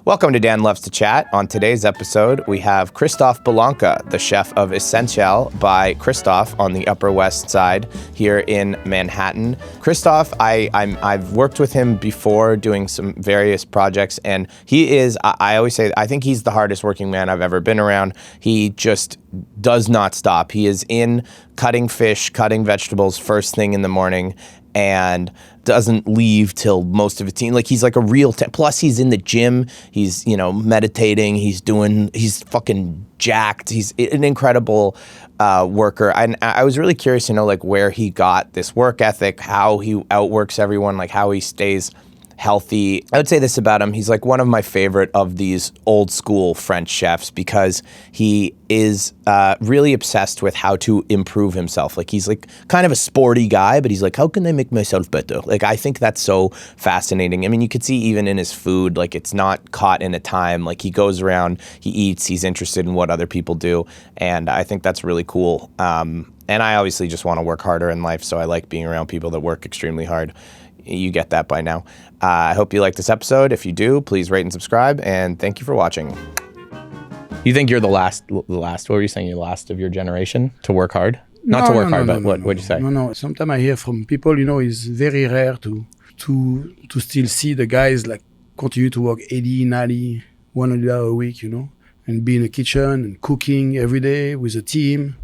Welcome to Dan Loves to Chat. On today's episode, we have Christophe Bellanca, the chef of Essential by Christophe on the Upper West Side here in Manhattan. Christophe, I've worked with him before doing some various projects, and he is, I always say, I think he's the hardest working man I've ever been around. He just does not stop. He is in cutting fish, cutting vegetables first thing in the morning, and doesn't leave till most of it's eaten. Like, he's like a real plus he's in the gym, he's, meditating, he's fucking jacked. He's an incredible worker. And I was really curious to know, like, where he got this work ethic, how he outworks everyone, like how he stays healthy. I would say this about him: he's like one of my favorite of these old school French chefs because he is really obsessed with how to improve himself. Like, he's like kind of a sporty guy, but he's like, how can I make myself better? Like, I think that's so fascinating. I mean, you could see even in his food, like, it's not caught in a time. Like, he goes around, he eats, he's interested in what other people do. And I think that's really cool. And I obviously just want to work harder in life, so I like being around people that work extremely hard. You get that by now. I hope you like this episode. If you do, please rate and subscribe, and thank you for watching. You think you're the last, what were you saying, you're last of your generation to work hard? Not to work hard, but what'd you say? No. Sometimes I hear from people, it's very rare to still see the guys like continue to work 80, 90, 100 hours a week, and be in the kitchen and cooking every day with a team,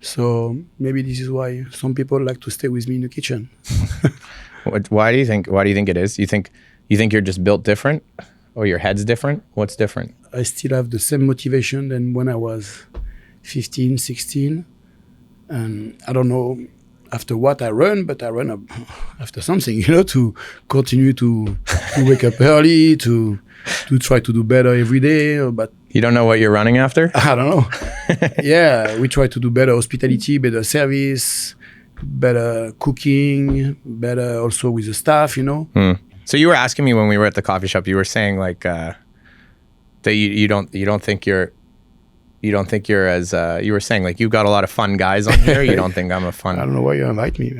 So maybe this is why some people like to stay with me in the kitchen. Why do you think it is? You think you're just built different, or your head's different? What's different? I still have the same motivation than when I was 15, 16. And I don't know after what I run, but I run up after something, to continue to wake up early, to try to do better every day. But you don't know what you're running after? I don't know. Yeah, we try to do better hospitality, better service, better cooking, better also with the staff, So you were asking me when we were at the coffee shop, you were saying like that you don't think you're as you were saying, like, you've got a lot of fun guys on here. You don't think I'm a fun. I don't know why you invite me.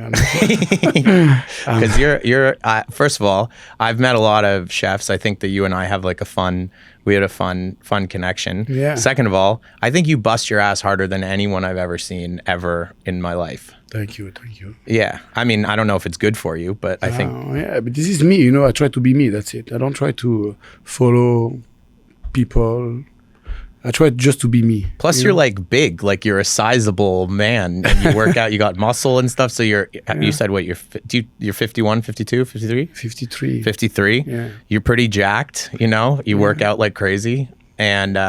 Because you're first of all, I've met a lot of chefs. I think that you and I have like we had a fun connection. Yeah. Second of all, I think you bust your ass harder than anyone I've ever seen ever in my life. Thank you. Yeah. I mean, I don't know if it's good for you, but I think. Yeah, but this is me, I try to be me. That's it. I don't try to follow people. I try just to be me. Plus, you're like big, like you're a sizable man, and you work out, you got muscle and stuff. So you said what, you're 51, 52, 53? 53. 53? Yeah. You're pretty jacked, you work out like crazy, and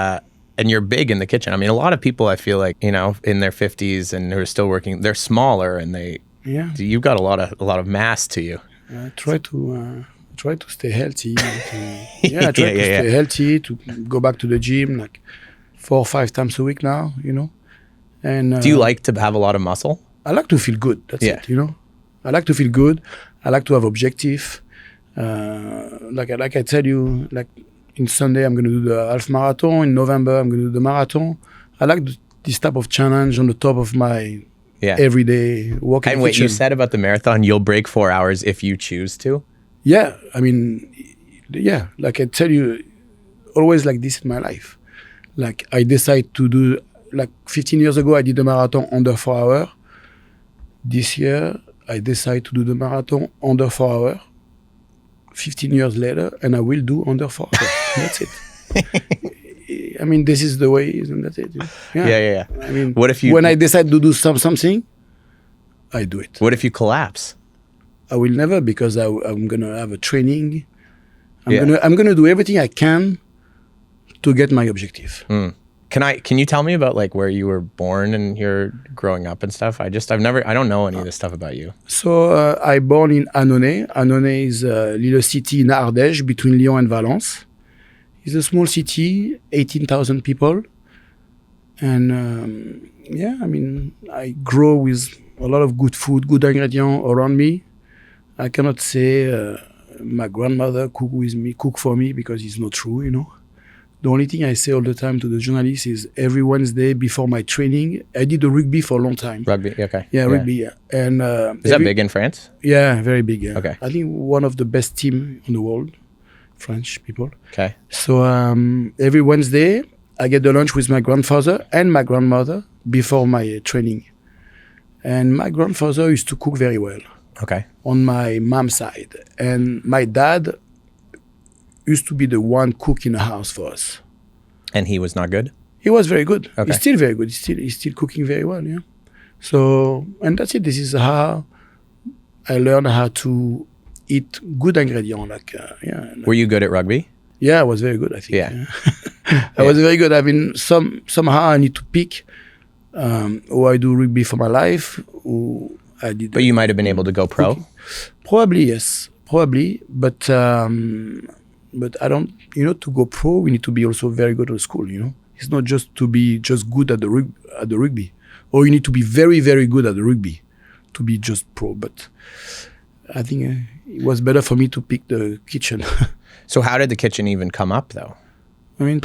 you're big in the kitchen. I mean, a lot of people, I feel like, in their 50s and who are still working, they're smaller, and you've got a lot of mass to you. I try to stay healthy. I try to stay healthy, to go back to the gym like 4 or 5 times a week now, And do you like to have a lot of muscle? I like to feel good. That's it, I like to feel good. I like to have objective. Like I tell you, like in Sunday I'm going to do the half marathon. In November I'm going to do the marathon. I like this type of challenge on the top of my everyday walking. And wait, you said about the marathon, you'll break 4 hours if you choose to? Yeah, I mean, like I tell you, always like this in my life. Like, I decide to do, like 15 years ago, I did the marathon under 4 hours. This year, I decide to do the marathon under 4 hours. 15 years later, and I will do under 4 hours. That's it. I mean, this is the way, and that's it. Yeah. I mean, what if when I decide to do something, I do it. What if you collapse? I will never, because I'm gonna have a training. I'm gonna do everything I can to get my objective. Can you tell me about like where you were born and your growing up and stuff? I don't know any of this stuff about you. So I born in Annonay. Annonay is a little city in Ardèche between Lyon and Valence. It's a small city, 18,000 people, and I mean, I grow with a lot of good food, good ingredients around me. I cannot say my grandmother cook for me, because it's not true, The only thing I say all the time to the journalists is every Wednesday before my training, I did the rugby for a long time. Rugby, okay. Yeah, rugby, yeah. And is that big in France? Yeah, very big. Yeah. Okay. I think one of the best team in the world. French people. Okay. So every Wednesday, I get the lunch with my grandfather and my grandmother before my training. And my grandfather used to cook very well. Okay. On my mom's side. And my dad used to be the one cook in the house for us. And he was not good? He was very good. Okay. He's still very good. He's still cooking very well, yeah. So, and that's it. This is how I learned how to eat good ingredients. Were you good at rugby? Yeah, I was very good, I think. Yeah. I was very good. I mean, somehow I need to pick or I do rugby for my life, or I did. But you might have been able to go pro? Cooking. Probably, yes. Probably. But I don't, to go pro, we need to be also very good at school, It's not just to be just good at the rugby. Or you need to be very, very good at the rugby to be just pro. But I think it was better for me to pick the kitchen. So how did the kitchen even come up, though? I mean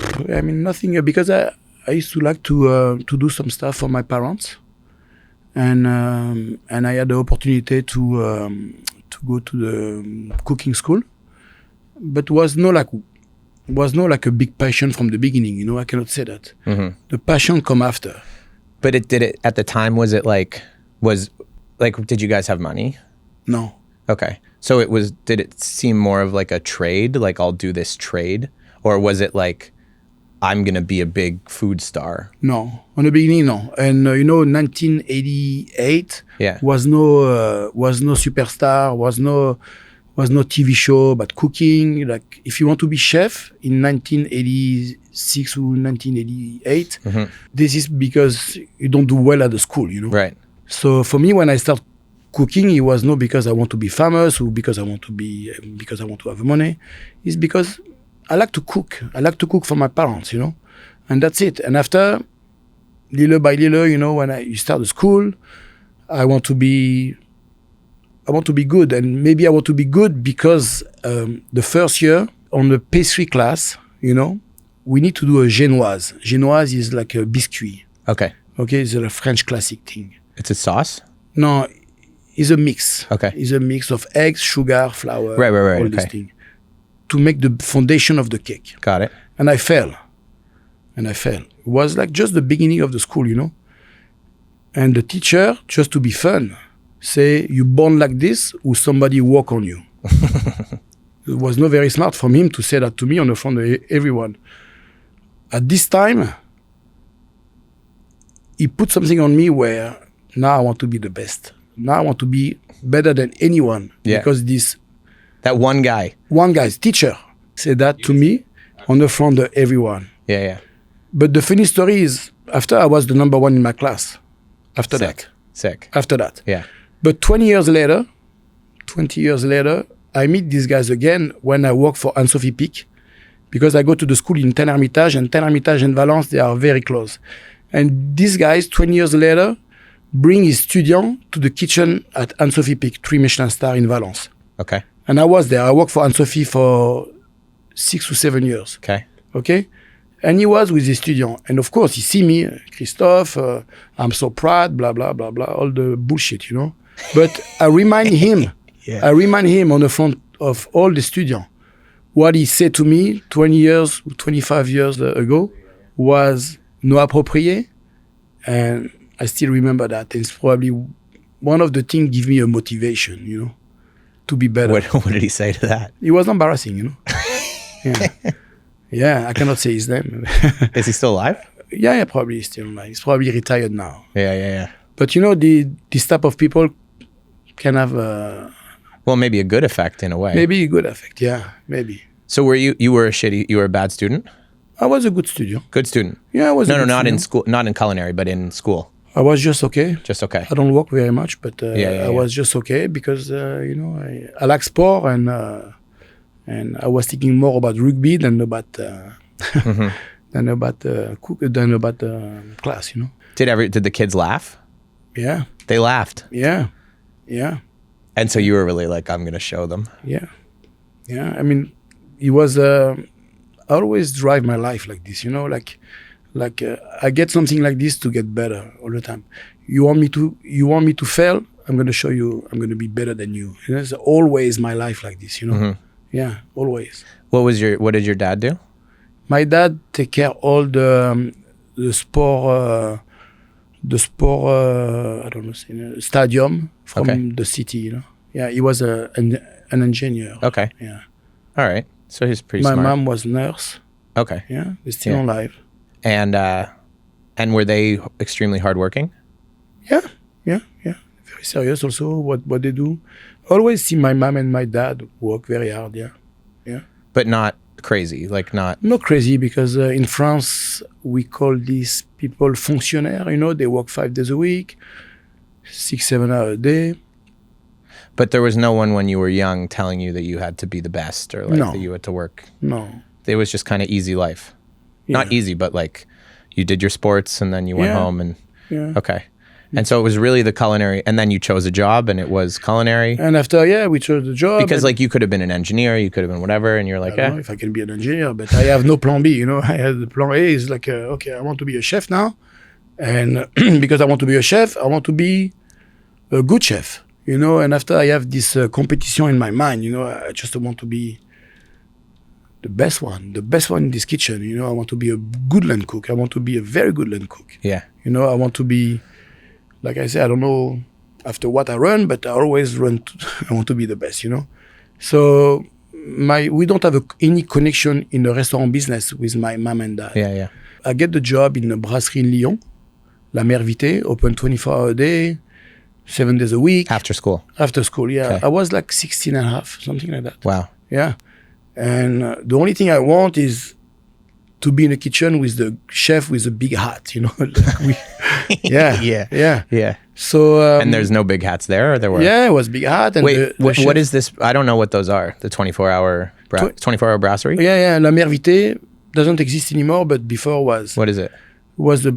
nothing, because I used to like to do some stuff for my parents, and I had the opportunity to go to the cooking school, but was no like a big passion from the beginning. I cannot say that. Mm-hmm. The passion come after. But did it at the time? Did you guys have money? No. Okay. So did it seem more of like a trade? Like, I'll do this trade? Or was it like, I'm going to be a big food star? No. On the beginning, no. And 1988 was no superstar, was no TV show about cooking. Like, if you want to be chef in 1986 or 1988, mm-hmm. This is because you don't do well at the school, Right. So for me, when I start cooking, it was not because I want to be famous or because I want to have money. It's because I like to cook. I like to cook for my parents, and that's it. And after, little by little, when you start the school, I want to be good, and maybe I want to be good because the first year on the pastry class, we need to do a génoise. Génoise is like a biscuit. Okay. Okay, it's a French classic thing. It's a sauce? No, it's a mix. Okay. It's a mix of eggs, sugar, flour, right, all these things, to make the foundation of the cake. Got it. And I fell. It was like just the beginning of the school, And the teacher, just to be fun, say, you born like this, or somebody walk on you. It was not very smart from him to say that to me on the front of everyone. At this time, he put something on me where now I want to be the best. Now I want to be better than anyone. Yeah. Because that one guy's teacher said that to me on the front of everyone. Yeah. But the funny story is, after I was the number one in my class. After that. Yeah. But 20 years later, I meet these guys again when I work for Anne-Sophie Pic, because I go to the school in Ten-Hermitage, and Ten-Hermitage and Valence, they are very close. And these guys, 20 years later, bring his student to the kitchen at Anne-Sophie Pic, 3 Michelin-star in Valence. Okay. And I was there. I worked for Anne-Sophie for 6 or 7 years. Okay? And he was with his student. And of course, he see me, Christophe, I'm so proud, blah, blah, blah, blah, all the bullshit, But I remind him, on the front of all the students, what he said to me 20 years, 25 years ago was no approprié. And I still remember that. It's probably one of the things give me a motivation, to be better. What did he say to that? It was embarrassing, Yeah. Yeah, I cannot say his name. Is he still alive? Yeah, probably he's still alive. He's probably retired now. Yeah. But this type of people can have well, maybe a good effect in a way. Maybe a good effect, yeah, maybe. So you were a bad student? I was a good student. Good student? Yeah, I was. No, not in school, not in culinary, but in school. I was just okay. Just okay. I don't work very much, but I was just okay because I like sport and I was thinking more about rugby than about mm-hmm. than about class. Did the kids laugh? Yeah. They laughed. Yeah. And so you were really like, I'm gonna show them. Yeah. I mean, it was. I always drive my life like this, like I get something like this to get better all the time. You want me to fail? I'm going to show you I'm going to be better than you. It's always my life like this, Mm-hmm. Yeah, always. What did your dad do? My dad take care all the sport I don't know, stadium from the city, you know. Yeah, he was an engineer. Okay. Yeah. All right. So he's pretty My smart. mom was nurse. Okay. Yeah, they're still alive. And were they extremely hardworking? Yeah. Very serious also what they do. Always see my mom and my dad work very hard, yeah. But not crazy, like not... Not crazy because in France, we call these people fonctionnaires, you know, they work 5 days a week, 6-7 hours a day. But there was no one when you were young telling you that you had to be the best or like that you had to work. No. It was just kind of easy life. Yeah. Not easy, but like you did your sports and then you went home and... Yeah. Okay. And so it was really the culinary, and then you chose a job and it was culinary. And after, we chose the job. Because like you could have been an engineer, you could have been whatever, and you're like, I don't know if I can be an engineer, but I have no plan B, you know. I had the plan A is like, okay, I want to be a chef now. And because I want to be a chef, I want to be a good chef, you know. And after I have this competition in my mind, you know, I just want to be the best one in this kitchen, you know. I want to be a good land cook. I want to be a very good land cook. Yeah. You know, I want to be... Like I said, I don't know after what I run, but I always run. I want to be the best, you know. So we don't have any connection in the restaurant business with my mom and dad. Yeah. I get the job in a brasserie in Lyon, La Mer Vité, open 24 hours a day, 7 days a week. After school? After school, yeah. Okay. I was like 16 and a half, something like that. Wow. Yeah. And the only thing I want is to be in the kitchen with the chef with a big hat, you know. Yeah. So and there's no big hats there, or there were? Yeah, it was big hat. And wait, what is this? I don't know what those are. The 24-hour brasserie. Yeah. La Mer Vité doesn't exist anymore, but before was. What is it? Was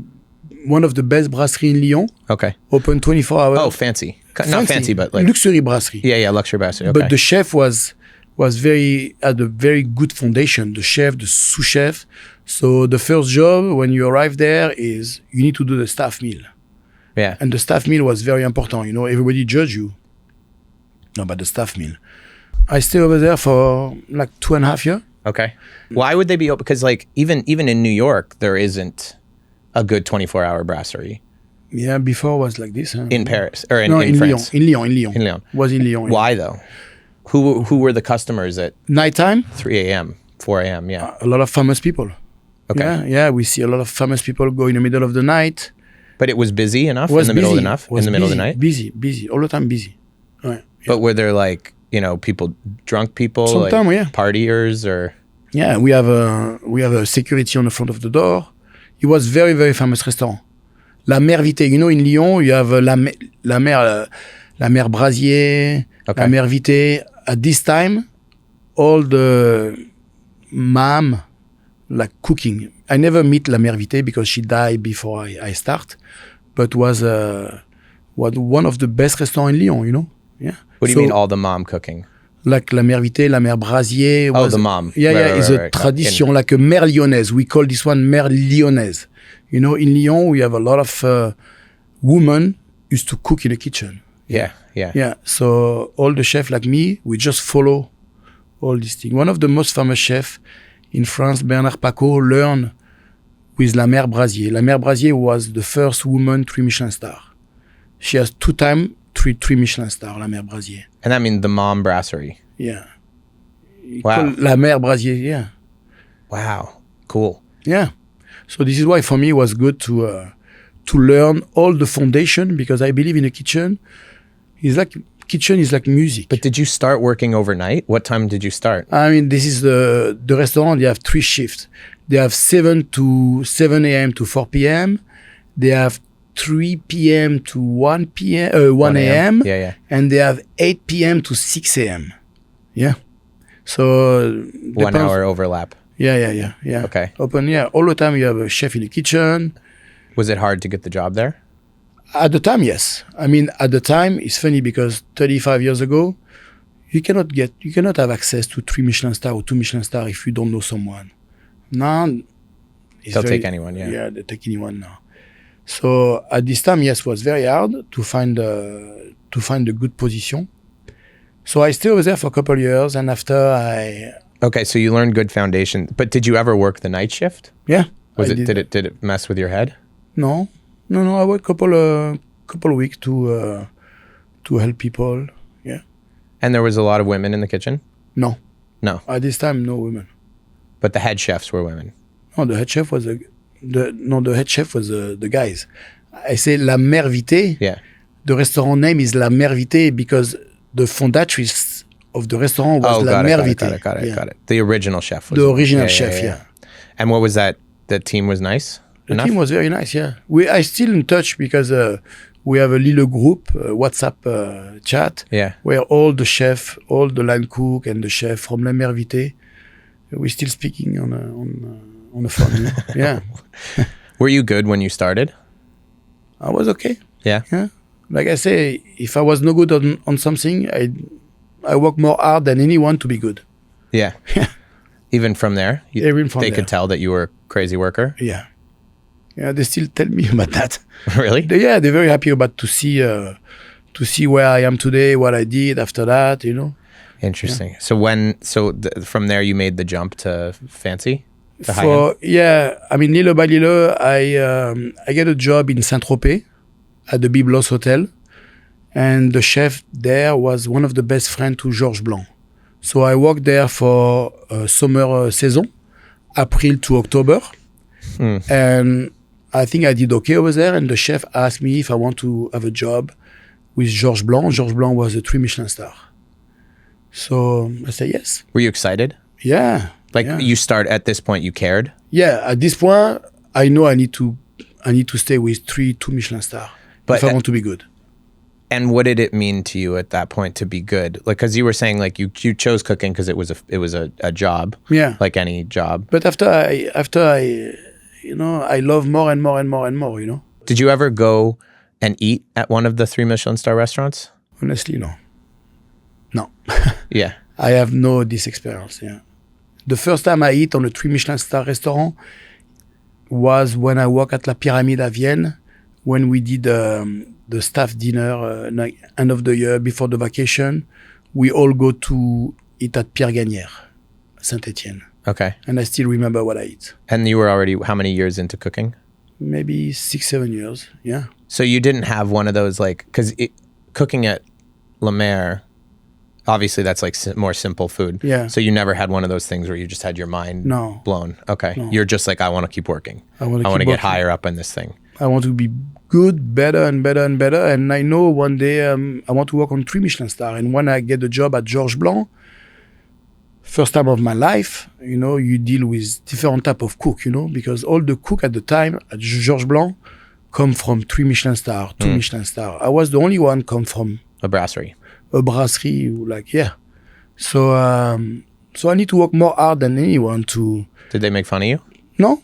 one of the best brasserie in Lyon. Okay. Open 24 hours. Oh, fancy. Not fancy, but like luxury brasserie. Yeah, luxury brasserie. Okay. But the chef had a very good foundation. The chef, the sous chef. So the first job when you arrive there is you need to do the staff meal. Yeah. And the staff meal was very important. You know, everybody judge you. No, but the staff meal. I stayed over there for like 2.5 years. Okay. Why would they be open? Because like even in New York, there isn't a good 24-hour brasserie. Yeah, before was like this. Huh? In Paris or in Lyon. France? In Lyon. In Lyon. Was in Lyon. Why though? Who were the customers at nighttime? 3 a.m., 4 a.m. Yeah. A lot of famous people. Okay. Yeah, we see a lot of famous people go in the middle of the night. But it was busy enough in the middle of the night? Busy. All the time busy. Right. Yeah. But were there like, you know, drunk people? Sometimes, like yeah. Partiers or? Yeah, we have a security on the front of the door. It was very, very famous restaurant. La Mer Vité. You know, in Lyon, you have La Mer Brasier, Okay. La Mer Vité. At this time, all the mom like cooking. I never meet La Mer Vité because she died before I start, but was one of the best restaurants in Lyon, you know? Yeah. What do you mean all the mom cooking? Like La Mer Vité, La Mer Brasier. Oh, the mom. Yeah, it's a tradition, like a Mer Lyonnaise. We call this one Mer Lyonnaise. You know, in Lyon, we have a lot of women used to cook in the kitchen. Yeah. Yeah, so all the chefs like me, we just follow all these things. One of the most famous chefs in France, Bernard Paco, learned with La Mer Brasier. La Mer Brasier was the first woman 3 Michelin-star. She has 2 times 3 Michelin-star, La Mer Brasier. And that means the mom brasserie. Yeah. Wow. La Mer Brasier, yeah. Wow. Cool. Yeah. So this is why for me it was good to learn all the foundation, because I believe in a kitchen. Kitchen is like music. But did you start working overnight? What time did you start? I mean, this is the restaurant. They have 3 shifts. They have 7 a.m. to 4 p.m. They have 3 p.m. to 1 a.m. Yeah. And they have 8 p.m. to 6 a.m. Yeah. So 1 hour overlap. Yeah. Okay. Open. Yeah. All the time you have a chef in the kitchen. Was it hard to get the job there? At the time, yes. I mean, at the time, it's funny because 35 years ago, you cannot have access to 3 Michelin-star or 2 Michelin-star if you don't know someone. Now, they'll take anyone, yeah. Yeah, they take anyone now. So at this time, yes, it was very hard to find a good position. So I stayed over there for a couple of years, and after Okay, so you learned good foundation, but did you ever work the night shift? Yeah. Did it mess with your head? No. I worked couple of weeks to help people. Yeah. And there was a lot of women in the kitchen? No. No. At this time, no women. But the head chefs were women? No, the head chef was the guys. I say La Mère Vité. Yeah. The restaurant name is La Mère Vité because the fondatrice of the restaurant was La Mère Vité. Got it. The original chef. The original chef, yeah. And what was that? The team was nice? The team was very nice, yeah. I still in touch because we have a little group, WhatsApp chat, where all the chef, all the line cook and the chef from La Mère Vité, we're still speaking on the phone. Yeah. Were you good when you started? I was okay. Yeah. Like I say, if I was no good on something, I work more hard than anyone to be good. Yeah. Even from there? They could tell that you were a crazy worker? Yeah. Yeah, they still tell me about that. Really? They're very happy about to see where I am today, what I did after that, Interesting. Yeah. So from there you made the jump to fancy? Little by little, I get a job in Saint-Tropez at the Byblos Hotel. And the chef there was one of the best friends to Georges Blanc. So I worked there for summer season, April to October. And I think I did okay over there. And the chef asked me if I want to have a job with Georges Blanc. Georges Blanc was a 3 Michelin-star. So I said yes. Were you excited? Yeah. You start at this point, you cared? Yeah. At this point, I know I need to stay with 2 Michelin-star if I want to be good. And what did it mean to you at that point to be good? Because you were saying you chose cooking because it was a job, like any job. But after I love more and more and more and more. Did you ever go and eat at one of the 3 Michelin-star restaurants? Honestly, no. Yeah, I have this experience. Yeah, the first time I eat on a 3 Michelin-star restaurant was when I worked at La Pyramide à Vienne, when we did the staff dinner, end of the year, before the vacation. We all go to eat at Pierre Gagnère, Saint-Étienne. Okay. And I still remember what I eat. And you were already how many years into cooking? Maybe 6-7 years, yeah. So you didn't have one of those because cooking at La Mer, obviously that's more simple food. Yeah. So you never had one of those things where you just had your mind blown. Okay. No. You're just I want to keep working. I want to get higher up in this thing. I want to be good, better and better and better. And I know one day I want to work on 3 Michelin-star. And when I get the job at Georges Blanc, first time of my life, you deal with different type of cook, because all the cook at the time at Georges Blanc come from 3 Michelin-star, 2 Michelin-star. I was the only one come from a brasserie. So I need to work more hard than anyone to... Did they make fun of you? No.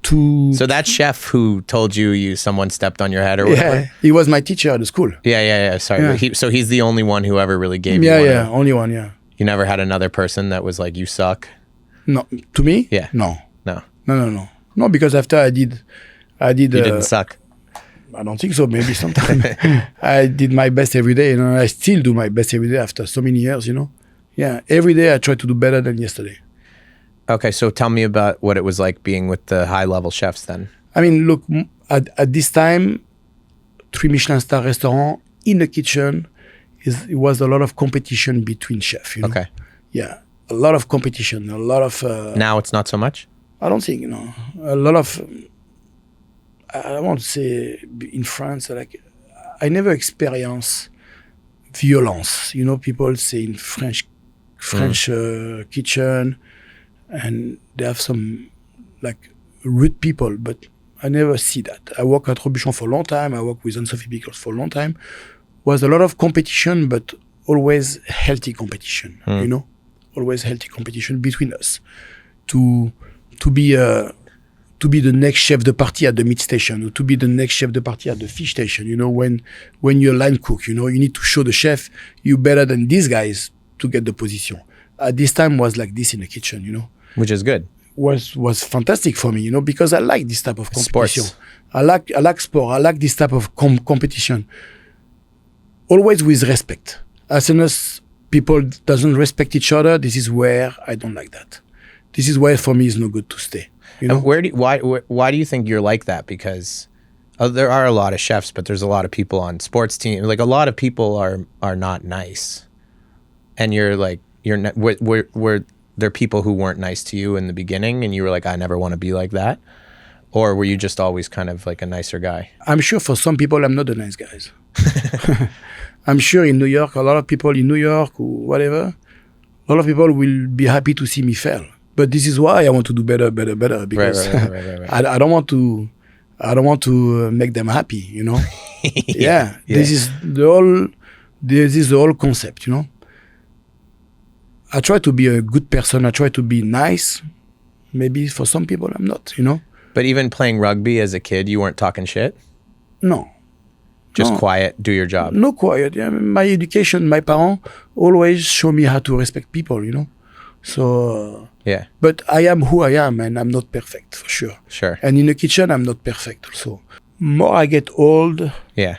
So that chef who told you someone stepped on your head or whatever? Yeah, he was my teacher at the school. Yeah. Sorry. Yeah. So he's the only one who ever really gave you one. Yeah, only one, yeah. You never had another person that was like, you suck? No. To me? Yeah. No. No, because after I did... You didn't suck? I don't think so. Maybe sometime. I did my best every day. I still do my best every day after so many years, Yeah, every day I try to do better than yesterday. Okay, so tell me about what it was like being with the high-level chefs then. I mean, look, at this time, 3 Michelin-star restaurant, in the kitchen, it was a lot of competition between chefs. Okay. Yeah, a lot of competition, a lot of... Now it's not so much? I don't think, a lot of... I want to say in France, I never experienced violence. People say in French kitchen, and they have some rude people, but I never see that. I work at Robuchon for a long time. I work with Anne-Sophie Pickles for a long time. Was a lot of competition, but always healthy competition. Always healthy competition between us to be the next chef de partie at the meat station, or to be the next chef de partie at the fish station. When you're line cook, you need to show the chef you're better than these guys to get the position. At this time was like this in the kitchen, Which is good. Was fantastic for me, because I like this type of competition. Sports. I like sport. I like this type of competition. Always with respect. As soon as people doesn't respect each other, this is where I don't like that. This is where for me it's no good to stay. You know? Why do you think you're like that? Because there are a lot of chefs, but there's a lot of people on sports teams. Like a lot of people are not nice, and you're like were there people who weren't nice to you in the beginning, and you were like, I never want to be like that, or were you just always kind of like a nicer guy? I'm sure for some people I'm not the nice guys. I'm sure in New York, a lot of people in New York or whatever, a lot of people will be happy to see me fail. But this is why I want to do better, because right. I don't want to make them happy, you know. yeah. This is the whole concept, you know. I try to be a good person. I try to be nice. Maybe for some people I'm not, you know. But even playing rugby as a kid, you weren't talking shit? No. Just No. quiet, do your job. No quiet. Yeah, my education, my parents always show me how to respect people, you know. So, Yeah, but I am who I am, and I'm not perfect for sure. sure. And in the kitchen, I'm not perfect also. More I get old, Yeah.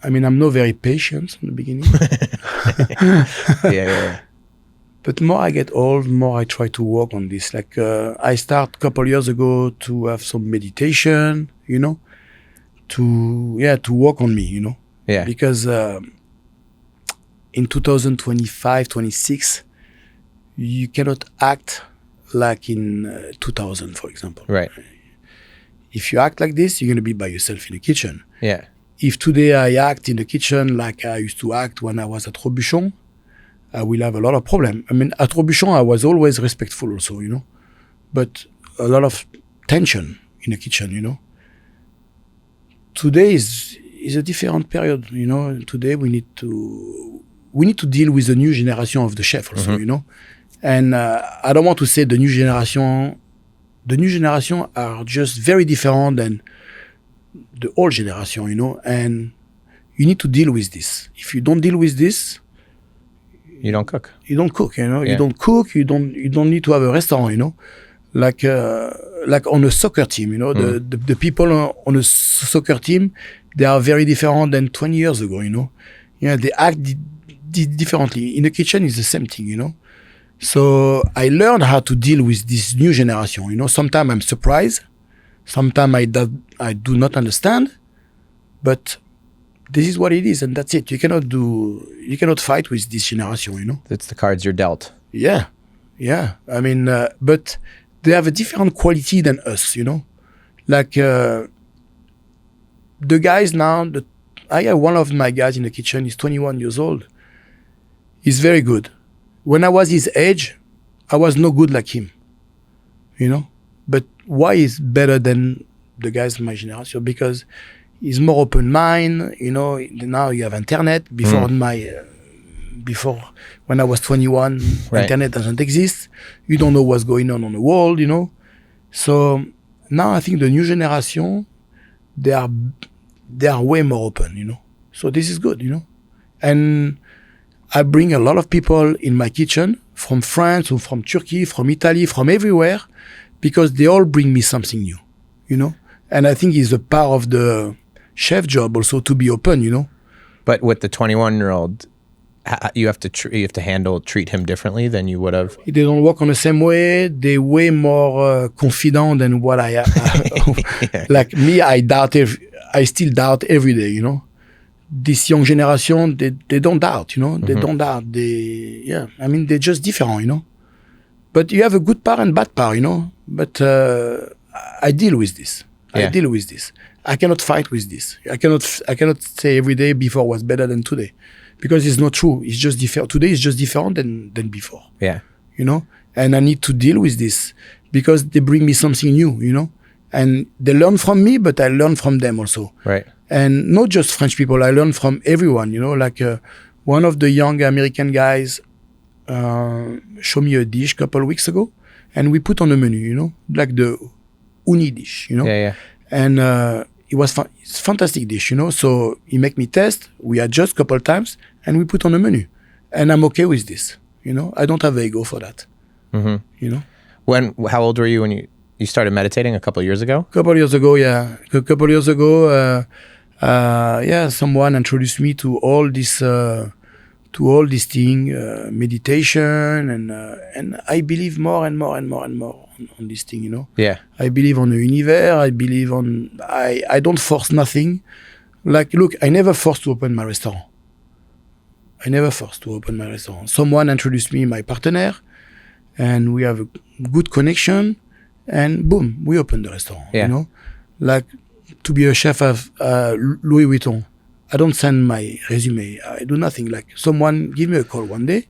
I mean, I'm not very patient in the beginning. Yeah. But more I get old, more I try to work on this. Like I start a couple years ago to have some meditation, you know, to work on me, you know. Yeah. Because in 2025, 26, you cannot act like in 2000, for example. Right. If you act like this, you're going to be by yourself in the kitchen. Yeah. If today I act in the kitchen like I used to act when I was at Robuchon, I will have a lot of problem. I mean, at Robuchon, I was always respectful also, you know, but a lot of tension in the kitchen, you know. Today is a different period, you know. Today we need to deal with the new generation of the chef also, you know. And I don't want to say the new generation are just very different than the old generation, you know. And you need to deal with this. If you don't deal with this, You don't cook. you don't cook, you know. Yeah. You don't cook. You don't need to have a restaurant, you know. Like on a soccer team, you know. The people on a soccer team, they are very different than 20 years ago, you know. Yeah, they act differently. In the kitchen, it's the same thing, you know. So I learned how to deal with this new generation, you know. Sometimes I'm surprised. Sometimes I do not understand. But this is what it is, and that's it. You cannot fight with this generation, you know. It's the cards you're dealt. Yeah. I mean, but they have a different quality than us, you know. Like the guys now, I have one of my guys in the kitchen. He's 21 years old. He's very good. When I was his age, I was no good like him, you know. But why is better than the guys in my generation? Because he's more open mind, you know. Now you have internet. Before when I was 21, Right. internet doesn't exist. You don't know what's going on the world, you know. So now I think the new generation, they are way more open, you know. So this is good, you know. And I bring a lot of people in my kitchen from France or from Turkey, from Italy, from everywhere, because they all bring me something new, you know. And I think it's a part of the chef job also to be open, you know. But with the 21-year-old, you have to treat him differently than you would have. They don't work on the same way. They're way more confident than what I am. Like me, I still doubt every day, you know. This young generation, they don't doubt, you know. They don't doubt. I mean, they're just different, you know. But you have a good part and bad part, you know. But I deal with this. Yeah. I deal with this. I cannot fight with this. I cannot say every day before was better than today, because it's not true. It's just different. Today is just different than before. Yeah. You know, and I need to deal with this because they bring me something new. You know, and they learn from me, but I learn from them also. Right. And not just French people. I learn from everyone. You know, like one of the young American guys showed me a dish a couple of weeks ago, and we put on the menu. You know, like the uni dish. You know. Yeah. And it was it's a fantastic dish, you know. So he make me test. We adjust a couple of times, and we put on the menu. And I'm okay with this, you know. I don't have ego for that, you know. How old were you when you started meditating? A couple of years ago? A couple of years ago, yeah. A couple of years ago, someone introduced me to all this to all these things, meditation, and I believe more and more and more and more on this thing, you know. Yeah. I believe on the universe. I believe on. I don't force nothing. Like, look, I never forced to open my restaurant. I never forced to open my restaurant. Someone introduced me my partner, and we have a good connection, and boom, we opened the restaurant. Yeah. You know, like to be a chef of Louis Vuitton. I don't send my resume. I do nothing. Like someone give me a call one day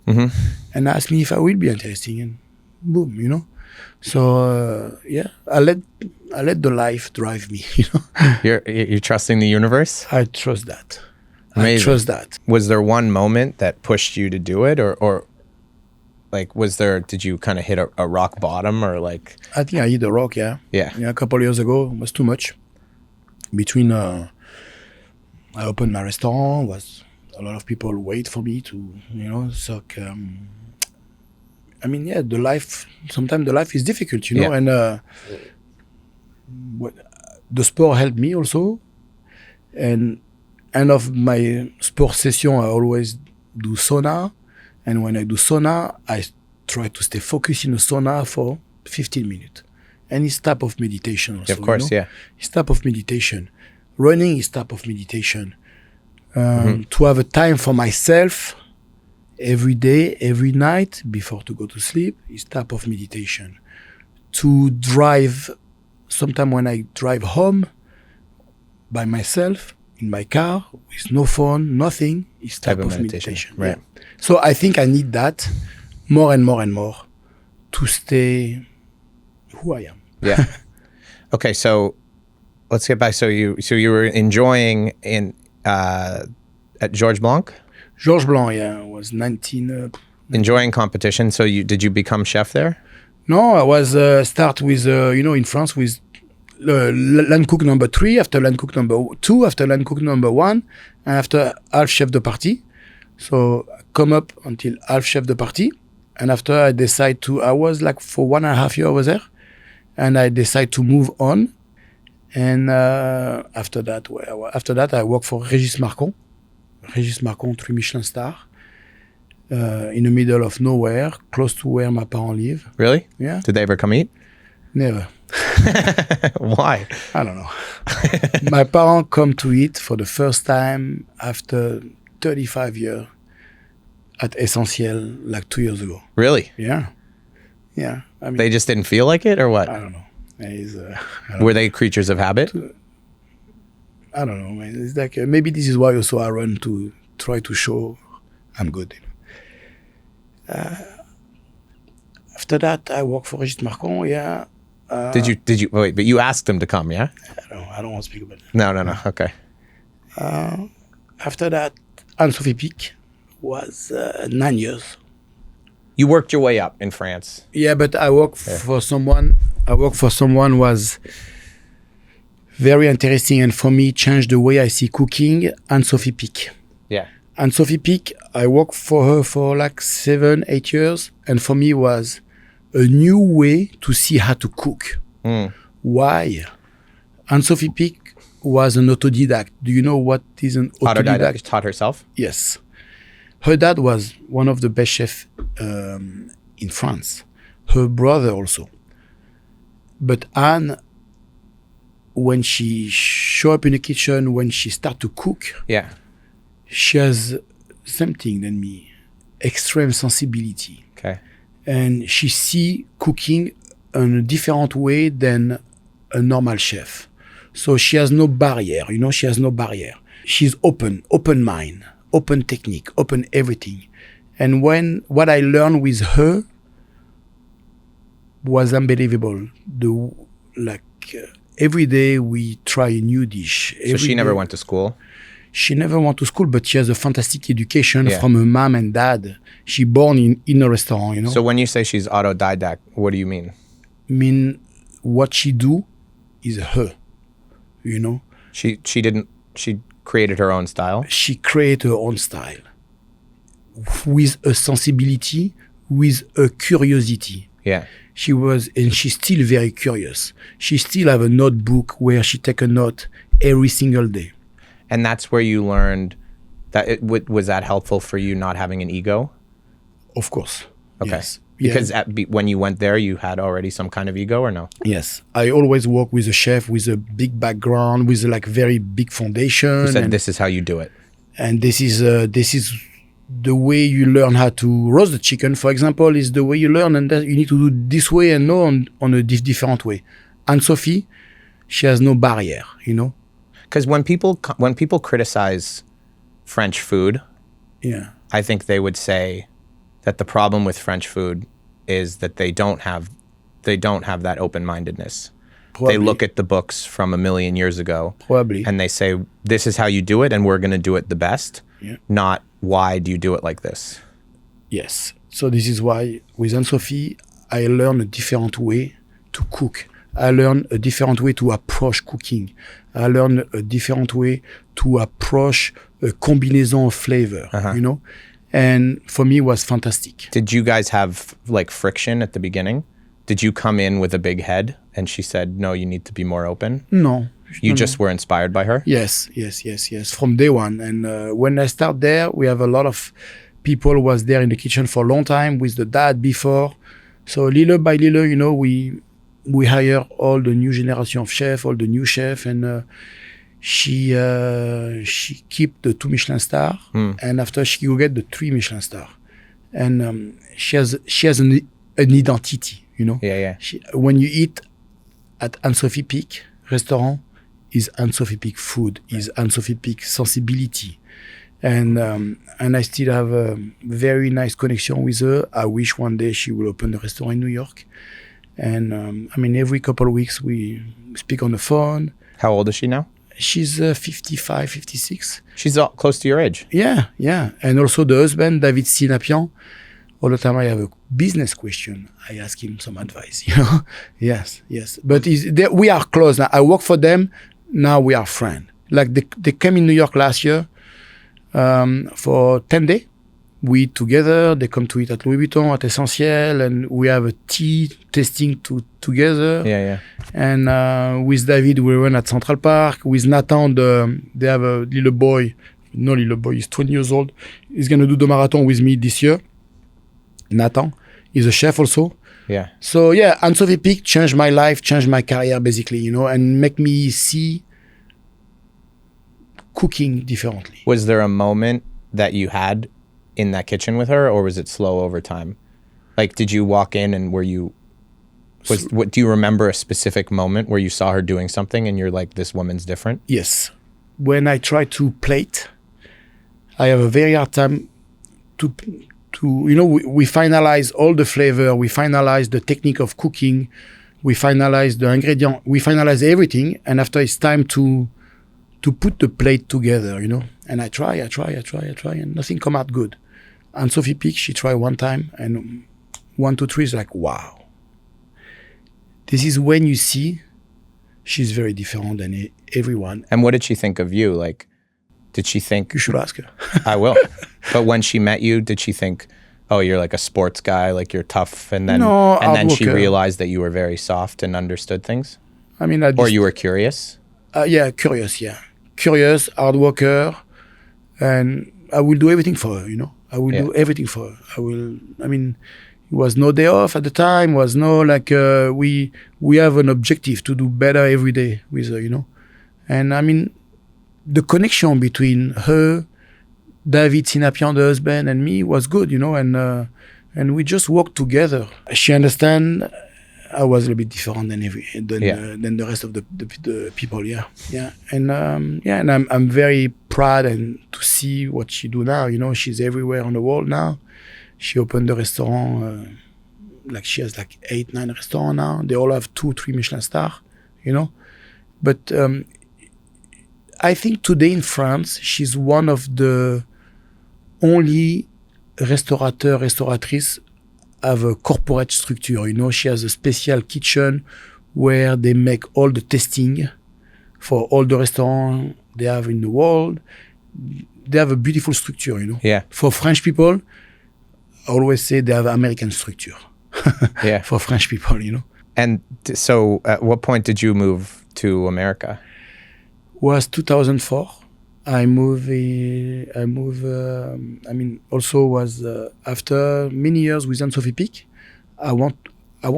and ask me if I will be interesting, and boom, you know. So yeah, I let the life drive me. You know, You're trusting the universe? I trust that. Amazing. I trust that. Was there one moment that pushed you to do it, or like did you kind of hit a rock bottom, or like? I think I hit the rock. Yeah. Yeah. A couple of years ago, it was too much. Between I opened my restaurant, was a lot of people wait for me to, you know, so I mean, yeah, sometimes the life is difficult, you know, Yeah. and the sport helped me also. And end of my sport session, I always do sauna. And when I do sauna, I try to stay focused in the sauna for 15 minutes. And it's type of meditation also. Of course, you know? yeah. It's type of meditation. Running is type of meditation. To have a time for myself every day, every night before to go to sleep is type of meditation. To drive, sometimes when I drive home by myself in my car with no phone, nothing, is type of meditation. Right. Yeah. So I think I need that more and more and more to stay who I am. Yeah. Okay, so let's get back. So you were enjoying at Georges Blanc? Georges Blanc, yeah, was 19. Enjoying competition. So did you become chef there? No, I was start with you know, in France with Line Cook number 3, after Line Cook number 2, after Line Cook number 1, and after half chef de partie. So I come up until half chef de partie, and after I was like for 1.5 years over there, and I decide to move on. And after that I work for Régis Marcon, 3 Michelin-star, in the middle of nowhere, close to where my parents live. Really? Yeah. Did they ever come eat? Never. Why? I don't know. My parents come to eat for the first time after 35 years at Essentiel, like 2 years ago. Really? Yeah. Yeah. I mean, They just didn't feel like it, or what? I don't know. Were they creatures of habit? I don't know, man. It's like maybe this is why also I run to try to show I'm good. You know? After that, I work for Régis Marcon. Yeah. Did you wait? But you asked them to come, yeah? I don't want to speak about that. No. Okay. After that, Anne-Sophie Pic was 9 years. You worked your way up in France. Yeah, but I work for someone. Was very interesting, and for me changed the way I see cooking. Anne-Sophie Pic. Yeah. Anne-Sophie Pic, I worked for her for like 7-8 years, and for me was a new way to see how to cook. Why? Anne-Sophie Pic was an autodidact. Do you know what is an autodidact? Taught herself? Yes. Her dad was one of the best chefs in France. Her brother also. But Anne, when she show up in the kitchen, when she start to cook, Yeah. she has something than me, extreme sensibility. Okay. And she see cooking in a different way than a normal chef. So she has no barrier, you know, she has no barrier. She's open mind, open technique, open everything. And what I learned with her was unbelievable. Every day we try a new dish. So she never went to school? She never went to school, but she has a fantastic education Yeah. from her mom and dad. She born in a restaurant, you know. So when you say she's autodidact, what do you mean? Mean what she do is her, you know. She created her own style? She created her own style with a sensibility, with a curiosity. Yeah. She's still very curious. She still have a notebook where she take a note every single day. And that's where you learned Was that helpful for you not having an ego? Of course. Okay. Yes. Because when you went there, you had already some kind of ego, or no? Yes. I always work with a chef with a big background, with a like very big foundation. You said this is how you do it. And this is the way you learn how to roast the chicken, for example, is the way you learn, and that you need to do this way and no on a different way. And Sophie, she has no barrier, you know? Because when people criticize French food, Yeah. I think they would say that the problem with French food is that they don't have that open-mindedness. Probably. They look at the books from a million years ago, Probably. and they say, this is how you do it, and we're going to do it the best, Yeah. not why do you do it like this? Yes. So this is why with Anne-Sophie, I learn a different way to cook. I learn a different way to approach cooking. I learn a different way to approach a combination of flavor, you know? And for me, it was fantastic. Did you guys have like friction at the beginning? Did you come in with a big head and she said, no, you need to be more open? No. You just were inspired by her? Yes. From day one. And when I start there, we have a lot of people who was there in the kitchen for a long time with the dad before. So little by little, you know, we hire all the new generation of chefs, all the new chefs, and she keep the 2 Michelin-star, and after she go get the 3 Michelin-star, and she has an identity, you know. Yeah. When you eat at Anne-Sophie Pic restaurant, is Anne-Sophie Pic food, is Anne-Sophie Pic sensibility, and I still have a very nice connection with her. I wish one day she will open a restaurant in New York, and I mean every couple of weeks we speak on the phone. How old is she now? She's 55, 56. She's close to your age. Yeah. And also the husband, David Sinapian, all the time I have a business question, I ask him some advice, you know? Yes. But we are close now. I work for them. Now we are friends. Like they came in New York last year for 10 days. We eat together. They come to eat at Louis Vuitton, at Essentiel, and we have a tea tasting together. Yeah. And with David, we went at Central Park. With Nathan, they have a little boy. No little boy, he's 20 years old. He's going to do the marathon with me this year. Nathan, he's a chef also. Yeah. So yeah, Anne-Sophie Pic changed my life, changed my career basically, you know, and make me see cooking differently. Was there a moment that you had in that kitchen with her, or was it slow over time? Like, did you walk in and do you remember a specific moment where you saw her doing something and you're like, this woman's different? Yes. When I try to plate, I have a very hard time to you know, we finalize all the flavor, we finalize the technique of cooking, we finalize the ingredient, we finalize everything, and after it's time to put the plate together, you know. And I try, and nothing come out good. And Sophie Pic, she tried one time, and 1, 2, 3 is like, wow. This is when you see she's very different than everyone. And what did she think of you? Like, did she think... You should ask her. I will. But when she met you, did she think, oh, you're like a sports guy, like you're tough, and then she realized that you were very soft and understood things? I mean, or you were curious? Curious, hard worker, and I will do everything for her, you know. I will do everything for her. It was no day off at the time, was no like, we have an objective to do better every day with her, you know. And I mean, the connection between her, David Sinapian, the husband, and me was good, you know, and we just worked together. She understand I was a little bit different than the rest of the people, yeah. And I'm very proud and to see what she do now, you know. She's everywhere on the world now. She opened the restaurant, like she has like 8, 9 restaurants now. They all have 2, 3 Michelin-star, you know. But I think today in France, she's one of the only restauratrices have a corporate structure. You know, she has a special kitchen where they make all the testing for all the restaurants they have in the world. They have a beautiful structure, you know. Yeah. For French people, I always say they have American structure. Yeah. For French people, you know. And so at what point did you move to America? Was 2004. I move. Also was after many years with Anne-Sophie Pic, I want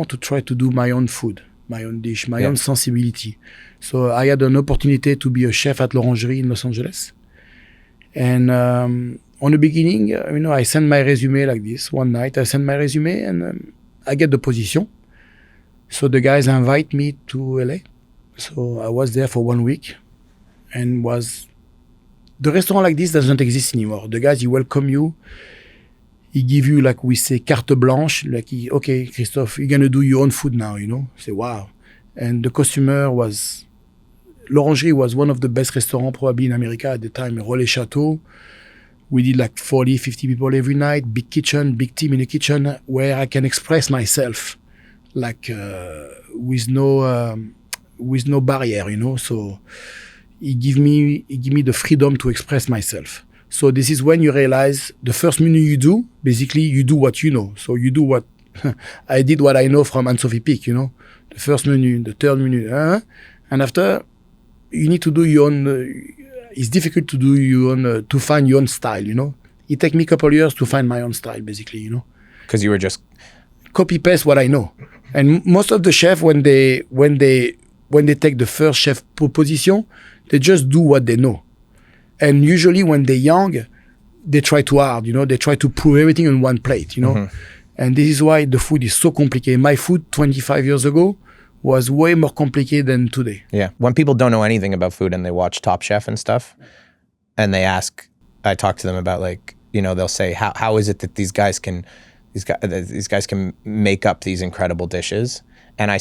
to try to do my own food, my own dish, my own sensibility. So I had an opportunity to be a chef at l'Orangerie in Los Angeles. And on the beginning, I sent my resume like this. One night I sent my resume and I get the position. So the guys invite me to LA. So I was there for 1 week and the restaurant like this doesn't exist anymore. The guys, he welcome you. He give you, like we say, carte blanche. Like, okay, Christophe, you're going to do your own food now, Say, wow. And the customer l'Orangerie was one of the best restaurants probably in America at the time. Relais Chateau. We did like 40, 50 people every night. Big kitchen, big team in the kitchen where I can express myself like with no barrier, So he give me the freedom to express myself. So this is when you realize the first menu you do, basically you do what you know. So you do what I did what I know from Anne-Sophie Pic, The first menu, the third menu, and after you need to do your own. It's difficult to do your own to find your own style, It took me a couple of years to find my own style, basically, Because you were just copy paste what I know. And most of the chefs, when they take the first chef position, they just do what they know. And usually when they're young, they try too hard, They try to prove everything on one plate, Mm-hmm. And this is why the food is so complicated. My food 25 years ago was way more complicated than today. Yeah. When people don't know anything about food and they watch Top Chef and stuff, and I talk to them about they'll say, how is it that these guys can make up these incredible dishes? And I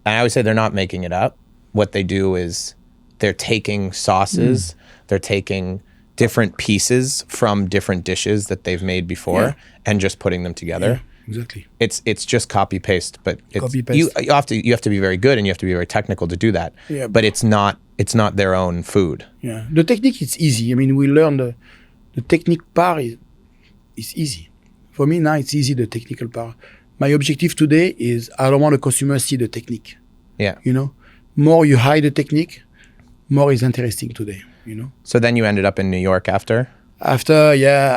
always say they're not making it up. What they do is they're taking sauces, they're taking different pieces from different dishes that they've made before and just putting them together. Yeah, exactly. It's just copy paste, but Copy-paste. you have to be very good and you have to be very technical to do that. Yeah, but it's not their own food. Yeah, the technique is easy. We learn the technique part is easy. For me now, it's easy, the technical part. My objective today is I don't want the consumer to see the technique. Yeah. More you hide the technique, more is interesting today, So then you ended up in New York after? After,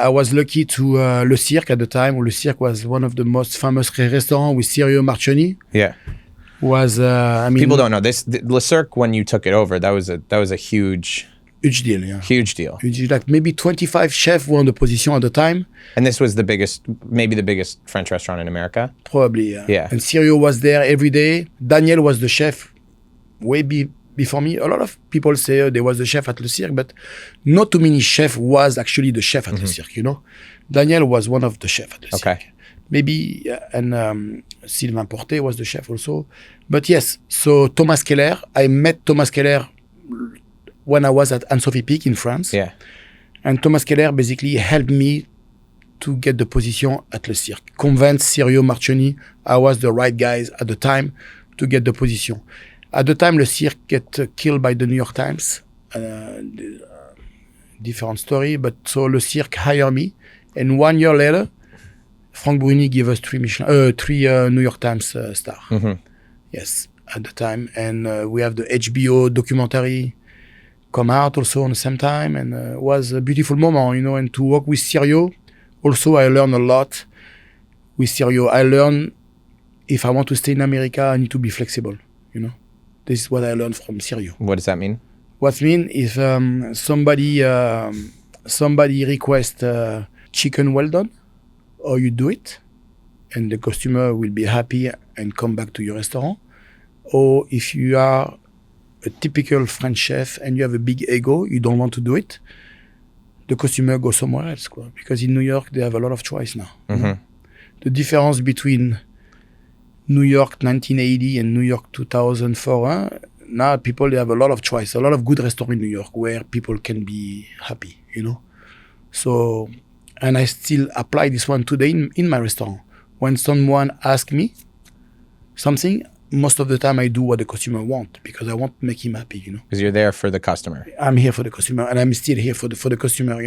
I was lucky to Le Cirque at the time. Le Cirque was one of the most famous restaurants with Cirio Marcioni. Yeah. People don't know this. Le Cirque, when you took it over, that was a huge deal, yeah. Huge deal. Like maybe 25 chefs were on the position at the time. And this was maybe the biggest French restaurant in America? Probably, yeah. Yeah. And Cirio was there every day. Daniel was the chef way before me. A lot of people say there was the chef at Le Cirque, but not too many chefs was actually the chef at Le Cirque, Daniel was one of the chefs at Le Cirque. Okay. Maybe, and Sylvain Portet was the chef also. But yes, so Thomas Keller, I met Thomas Keller when I was at Anne-Sophie Pic in France. Yeah. And Thomas Keller basically helped me to get the position at Le Cirque. Convinced Cirio Marcioni I was the right guys at the time to get the position. At the time, Le Cirque get killed by the New York Times. Different story, but so Le Cirque hired me. And 1 year later, Franck Bruni gave us three New York Times star. Mm-hmm. Yes, at the time. And we have the HBO documentary come out also on the same time. And it was a beautiful moment, and to work with Cirio. Also, I learned a lot with Cirio. I learned if I want to stay in America, I need to be flexible, This is what I learned from Cirio. What does that mean? What means if somebody requests chicken well done, or you do it, and the customer will be happy and come back to your restaurant. Or if you are a typical French chef and you have a big ego, you don't want to do it, the customer goes somewhere else. Because in New York, they have a lot of choice now. Mm-hmm. The difference between New York 1980 and New York 2004, now people, they have a lot of choice, a lot of good restaurants in New York where people can be happy, So, and I still apply this one today in my restaurant. When someone asks me something, most of the time I do what the customer wants because I want to make him happy, Because you're there for the customer. I'm here for the customer and I'm still here for the customer,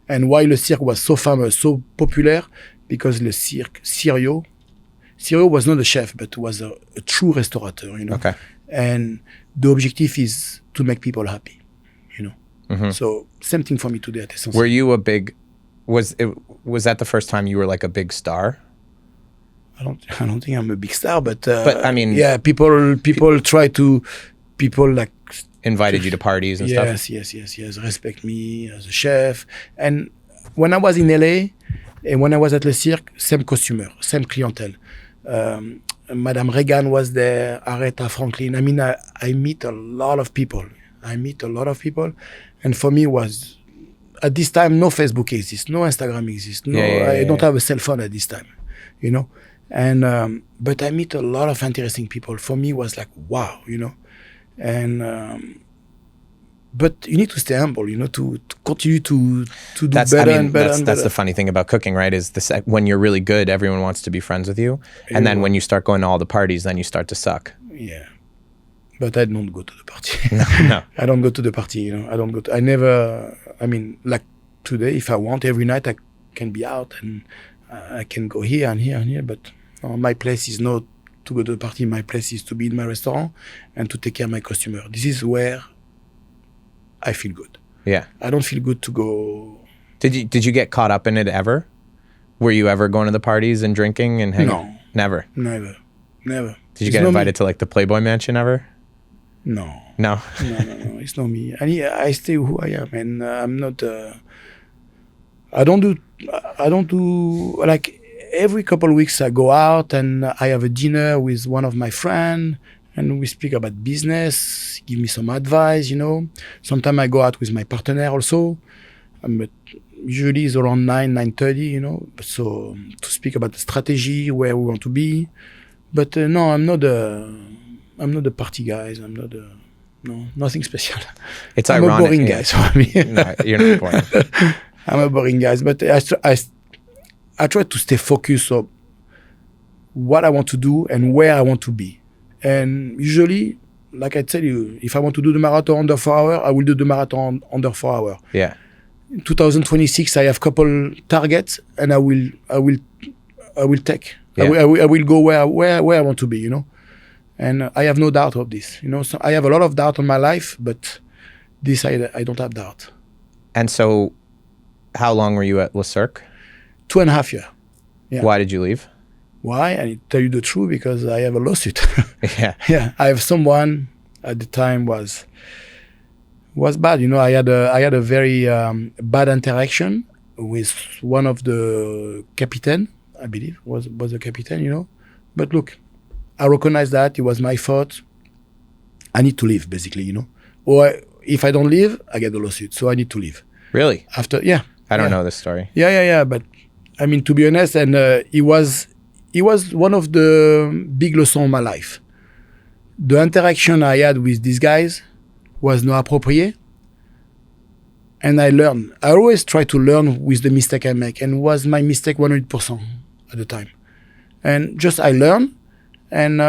And why Le Cirque was so famous, so popular, because Le Cirque, Cirio was not a chef, but was a true restaurateur, Okay. And the objective is to make people happy, So same thing for me today at Essentiel. Were you a big? Was that the first time you were like a big star? I don't think I'm a big star, but I mean, yeah, people try to like invited you to parties and stuff. Yes, respect me as a chef. And when I was in LA and when I was at Le Cirque, same costumer, same clientele. Madame Reagan was there, Aretha Franklin. I mean, I meet a lot of people. And for me was, at this time, no Facebook exists, no Instagram exists. I don't have a cell phone at this time, you know. And but I meet a lot of interesting people. For me, it was like, wow, you know. And but you need to stay humble, you know, to continue to do better and better. That's the funny thing about cooking, right? Is this, when you're really good, everyone wants to be friends with you, and then when you start going to all the parties, then you start to suck. Yeah, but I don't go to the party. No. I don't go to the party. You know, I never. I mean, like today, if I want, every night I can be out and I can go here and here and here. But my place is not to go to the party. My place is to be in my restaurant and to take care of my customer. This is where I feel good. Yeah. I don't feel good to go. Did you get caught up in it ever? Were you ever going to the parties and drinking and hanging? No. Never. Did you get invited to like the Playboy Mansion ever? No. No. No. It's not me. And I stay who I am, and I'm not. I don't do like every couple of weeks I go out and I have a dinner with one of my friends. And we speak about business, give me some advice, you know. Sometimes I go out with my partner also. But usually it's around 9:30, you know. So to speak about the strategy, where we want to be. But no, I'm not the party guys. Nothing special. It's I'm ironic. a boring guy. So I mean, no, you're not boring. I'm a boring guy. But I try to stay focused on what I want to do and where I want to be. And usually, like I tell you, if I want to do the marathon under 4 hours, I will do the marathon under 4 hours. Yeah. In 2026, I have couple targets, and I will take. Yeah. I will go where I want to be, you know. And I have no doubt of this, you know. So I have a lot of doubt on my life, but this I don't have doubt. And so, how long were you at Le Cirque? 2.5 years. Yeah. Why did you leave? Why? I tell you the truth, because I have a lawsuit. Yeah. Yeah. I have someone at the time was bad. You know, I had a very bad interaction with one of the captain, I believe, was the captain, you know. But look, I recognize that it was my fault. I need to leave, basically, you know. Or if I don't leave, I get the lawsuit. So I need to leave. Really? Yeah. I don't know this story. Yeah. But I mean, to be honest, and it was one of the big lessons of my life. The interaction I had with these guys was not appropriate. And I learned. I always try to learn with the mistake I make. And it was my mistake 100% at the time. And just I learned. And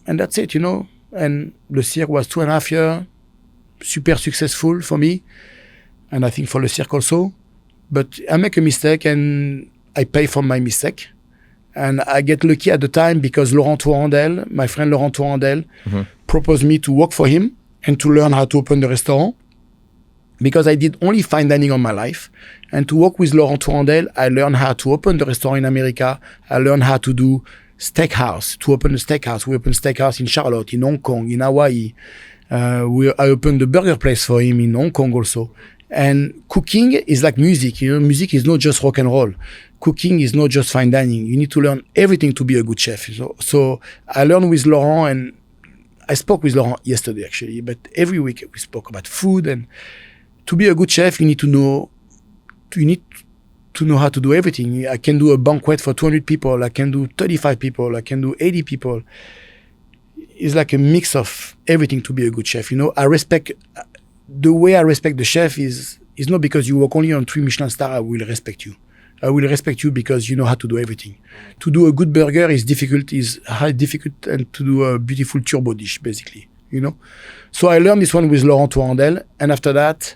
that's it, you know. And Le Cirque was 2.5 years. Super successful for me. And I think for Le Cirque also. But I make a mistake and I pay for my mistake. And I get lucky at the time because Laurent Tourandel, my friend Laurent Tourandel, proposed me to work for him and to learn how to open the restaurant. Because I did only fine dining on my life. And to work with Laurent Tourandel, I learned how to open the restaurant in America. I learned how to do steakhouse, to open a steakhouse. We opened steakhouse in Charlotte, in Hong Kong, in Hawaii. I opened the burger place for him in Hong Kong also. And cooking is like music, you know. Music is not just rock and roll. Cooking is not just fine dining. You need to learn everything to be a good chef. So I learned with Laurent, and I spoke with Laurent yesterday actually. But every week we spoke about food. And to be a good chef, you need to know how to do everything. I can do a banquet for 200 people. I can do 35 people. I can do 80 people. It's like a mix of everything to be a good chef. You know, the way I respect the chef is not because you work only on 3 Michelin-star, I will respect you. I will respect you because you know how to do everything. To do a good burger is difficult, and to do a beautiful turbo dish, basically, you know. So I learned this one with Laurent Tourandel, and after that,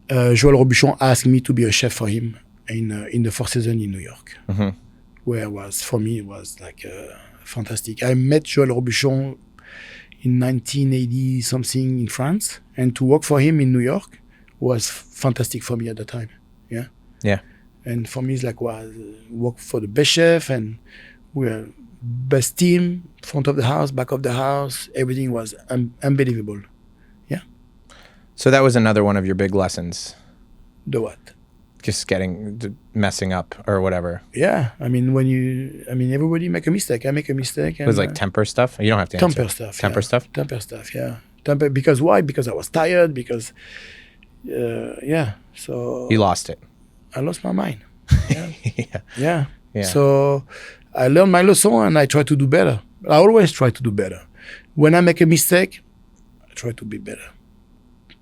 Joël Robuchon asked me to be a chef for him in the Four Seasons in New York, where for me, it was like fantastic. I met Joël Robuchon in 1980 something in France, and to work for him in New York was fantastic for me at the time. Yeah. Yeah. And for me, it's like, well, work for the best chef, and we're best team, front of the house, back of the house. Everything was unbelievable. Yeah. So that was another one of your big lessons. The what? Just messing up or whatever. Yeah. I mean, everybody make a mistake. I make a mistake. It was like temper stuff? You don't have to answer. Temper stuff. Temper stuff? Temper stuff, yeah. Temper, because why? Because I was tired, because, yeah. So You lost it. I lost my mind. Yeah. Yeah. Yeah. So I learned my lesson and I try to do better. I always try to do better. When I make a mistake, I try to be better.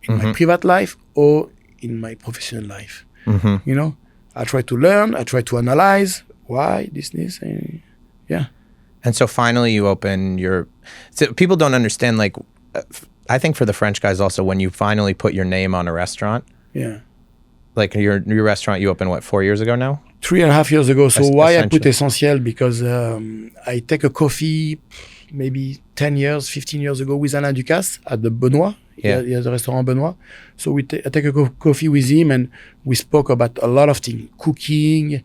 In my private life or in my professional life. You know, I try to learn, I try to analyze why this, and yeah. And so finally you open so people don't understand, like, I think for the French guys also, when you finally put your name on a restaurant. Yeah. Like your restaurant you opened, what, 4 years ago now? 3.5 years ago. So why I put Essentiel? Because I take a coffee maybe 10 years, 15 years ago with Alain Ducasse at the Benoît. Yeah. He has a restaurant Benoît. So I take a coffee with him and we spoke about a lot of things, cooking.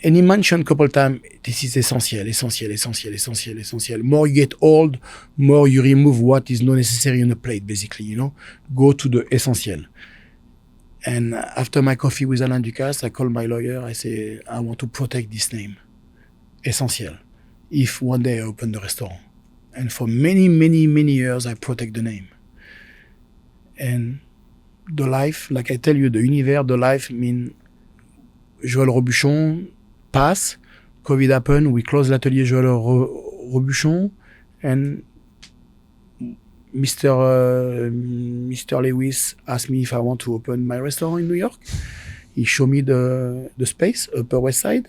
And he mentioned a couple of times, this is essential. More you get old, more you remove what is not necessary on the plate, basically, you know. Go to the essential. And after my coffee with Alain Ducasse, I called my lawyer. I say, I want to protect this name, Essentiel, if one day I open the restaurant. And for many, many, many years, I protect the name. And the life, like I tell you, the univers, the life mean Joël Robuchon pass, COVID happened, we closed l'atelier Joël Robuchon, and Mr. Lewis asked me if I want to open my restaurant in New York. He showed me the space, Upper West Side,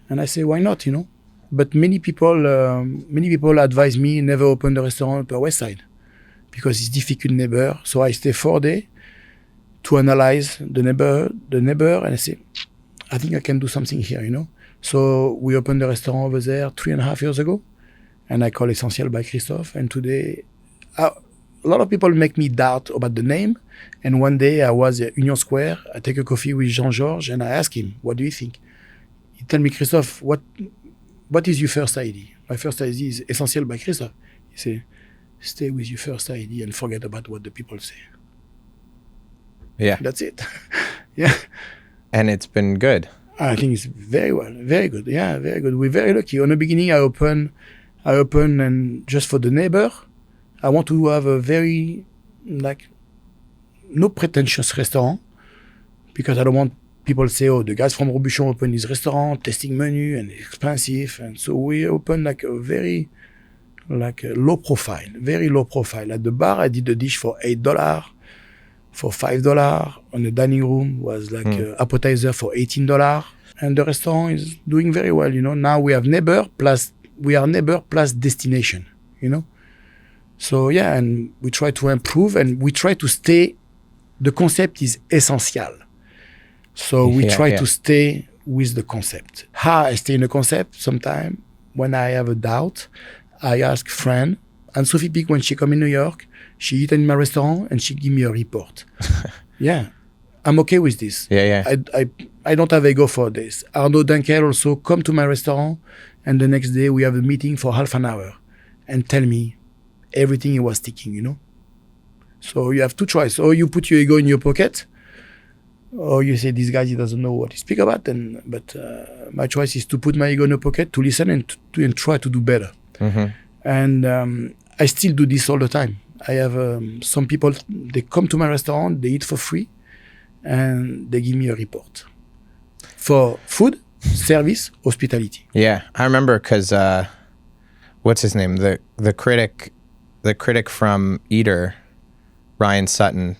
and I say, why not, you know? But many people advise me never open the restaurant Upper West Side because it's difficult neighbor. So I stay 4 days to analyze the neighbor, and I say, I think I can do something here, you know? So we opened the restaurant over there 3.5 years ago, and I call Essentiel by Christophe. And today, a lot of people make me doubt about the name. And one day I was at Union Square, I take a coffee with Jean-Georges, and I ask him, what do you think? He tell me, Christophe, what is your first idea? My first idea is Essentiel by Christophe. He say, stay with your first idea and forget about what the people say. Yeah. That's it. Yeah. And it's been good. I think it's very well, very good. Yeah, very good. We're very lucky. On the beginning, I open and just for the neighbor, I want to have a very, like, no pretentious restaurant because I don't want people to say, oh, the guys from Robuchon open his restaurant, tasting menu and expensive. And so we open like a very, like a low profile, very low profile. At the bar, I did the dish for $8, for $5. On the dining room was like appetizer for $18. And the restaurant is doing very well, you know. Now we are neighbor plus destination, you know. So yeah, and we try to improve and we try to stay, the concept is essential. So we try to stay with the concept. How I stay in the concept? Sometimes when I have a doubt, I ask friend, and Sophie Pic, when she come in New York, she eat in my restaurant and she give me a report. Yeah, I'm okay with this. Yeah. I don't have ego for this. Arnaud Dunkel also come to my restaurant, and the next day we have a meeting for half an hour and tell me everything he was thinking, you know. So you have two choices. Or you put your ego in your pocket, or you say, this guy, he doesn't know what he speak about. But my choice is to put my ego in the pocket, to listen and try to do better. Mm-hmm. And I still do this all the time. I have some people, they come to my restaurant, they eat for free, and they give me a report for food, service, hospitality. Yeah, I remember because what's his name? The critic from Eater, Ryan Sutton.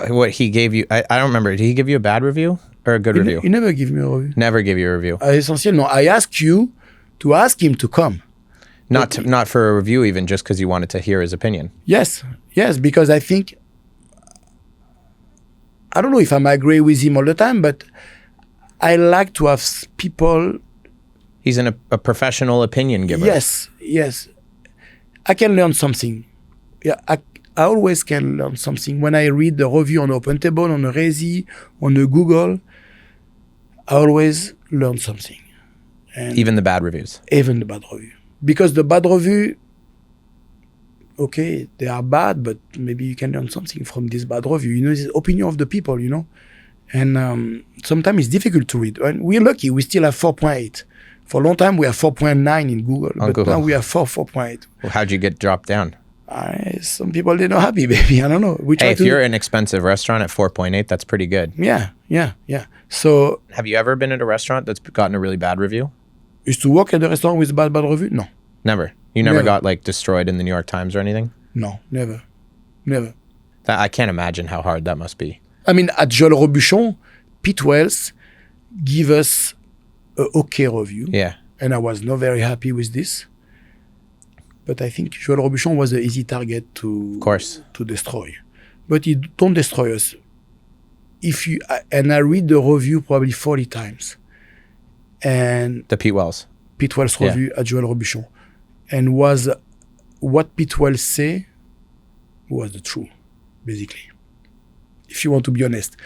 What he gave you? I don't remember. Did he give you a bad review or a good review? He never give me a review. Never give you a review. Essentiel, no. I asked you to ask him to come. Not for a review, even just because you wanted to hear his opinion. Yes, because I think, I don't know if I agree with him all the time, but I like to have people. He's a professional opinion giver. Yes. I can learn something. Yeah, I always can learn something. When I read the review on OpenTable, on a Resi, on a Google, I always learn something. And Even the bad reviews. even the bad review. Because the bad review, okay, they are bad, but maybe you can learn something from this bad review. You know, it's the opinion of the people, you know. And sometimes it's difficult to read. And we're lucky, we still have 4.8. For a long time, we have 4.9 in Google. On but Google. now we have 4.8. Well, how'd you get dropped down? Some people, they're not happy, baby. I don't know. We try Hey, if to you're an expensive restaurant at 4.8, that's pretty good. Yeah. So, Have you ever been at a restaurant that's gotten a really bad review? used to work at the restaurant with bad review? No. Never. You never Never. got like destroyed in the New York Times or anything? No, never. I can't imagine how hard that must be. I mean, at Joël Robuchon, Pete Wells give us a okay review. Yeah. And I was not very happy with this. But I think Joël Robuchon was an easy target Of course. to destroy. But you don't destroy us. And I read the review probably 40 times. And The Pete Wells. Pete Wells Yeah. review at Joël Robuchon. And was what Pete Wells say was the truth, basically. If you want to be honest.